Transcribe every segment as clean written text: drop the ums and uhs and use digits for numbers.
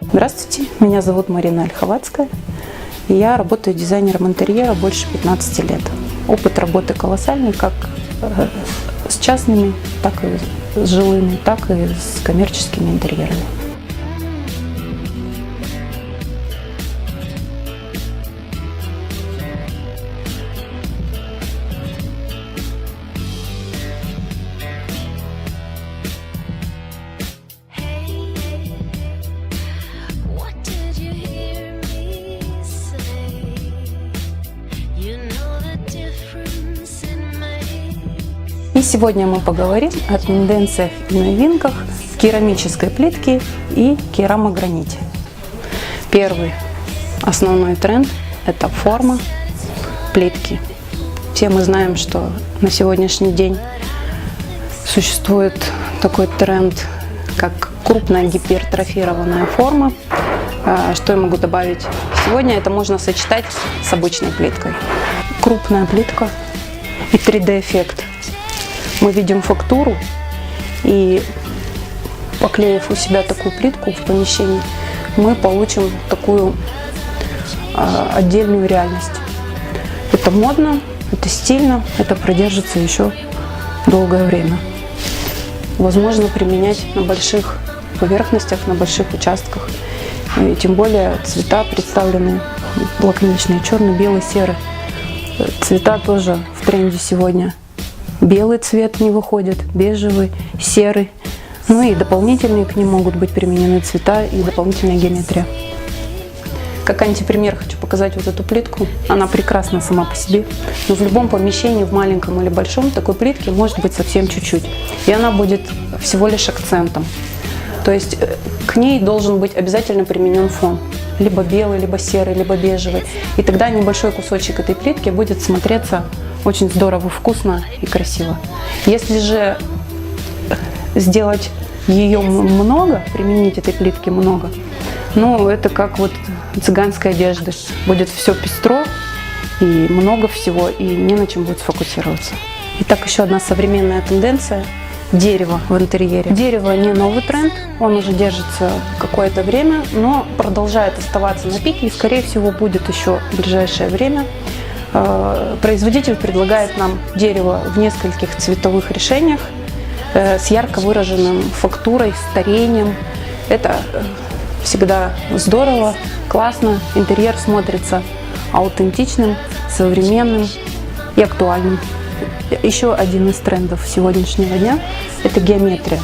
Здравствуйте, меня зовут Марина Ольховацкая. Я работаю дизайнером интерьера больше 15 лет. Опыт работы колоссальный, как с частными, так и с жилыми, так и с коммерческими интерьерами. И сегодня мы поговорим о тенденциях и новинках в керамической плитке и керамограните. Первый основной тренд – это форма плитки. Все мы знаем, что на сегодняшний день существует такой тренд, как крупная гипертрофированная форма. Что я могу добавить? Сегодня это можно сочетать с обычной плиткой. Крупная плитка и 3D-эффект. Мы видим фактуру, и поклеив у себя такую плитку в помещении, мы получим такую отдельную реальность. Это модно, это стильно, это продержится еще долгое время. Возможно применять на больших поверхностях, на больших участках. И тем более цвета представлены лаконичные: черный, белый, серый. Цвета тоже в тренде сегодня. Белый цвет не выходит, бежевый, серый. Ну и дополнительные к ним могут быть применены цвета и дополнительная геометрия. Как антипример хочу показать вот эту плитку. Она прекрасна сама по себе, но в любом помещении, в маленьком или большом, такой плитки может быть совсем чуть-чуть. И она будет всего лишь акцентом. То есть к ней должен быть обязательно применен фон. Либо белый, либо серый, либо бежевый. И тогда небольшой кусочек этой плитки будет смотреться очень здорово, вкусно и красиво. Если же сделать ее много, применить этой плитки много, ну это как вот цыганской одежды. Будет все пестро и много всего, и не на чем будет сфокусироваться. Итак, еще одна современная тенденция – дерево в интерьере. Дерево не новый тренд, он уже держится какое-то время, но продолжает оставаться на пике и, скорее всего, будет еще в ближайшее время. Производитель предлагает нам дерево в нескольких цветовых решениях с ярко выраженным фактурой, старением. Это всегда здорово, классно, интерьер смотрится аутентичным, современным и актуальным. Еще один из трендов сегодняшнего дня – это геометрия.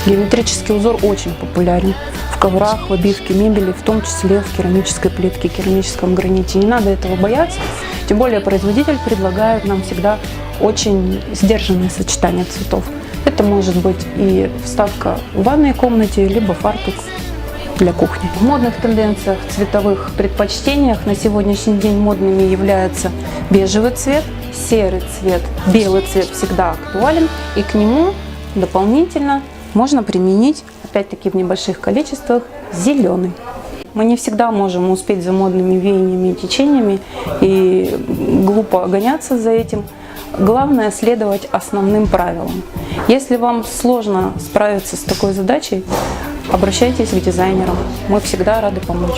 Геометрический узор очень популярен в коврах, в обивке мебели, в том числе в керамической плитке, керамическом граните. Не надо этого бояться, тем более производитель предлагает нам всегда очень сдержанное сочетание цветов. Это может быть и вставка в ванной комнате, либо фартук для кухни. В модных тенденциях, цветовых предпочтениях на сегодняшний день модными являются бежевый цвет, серый цвет, белый цвет всегда актуален, и к нему дополнительно можно применить, опять-таки в небольших количествах, зеленый. Мы не всегда можем успеть за модными веяниями и течениями, и глупо гоняться за этим. Главное следовать основным правилам. Если вам сложно справиться с такой задачей, обращайтесь к дизайнерам. Мы всегда рады помочь.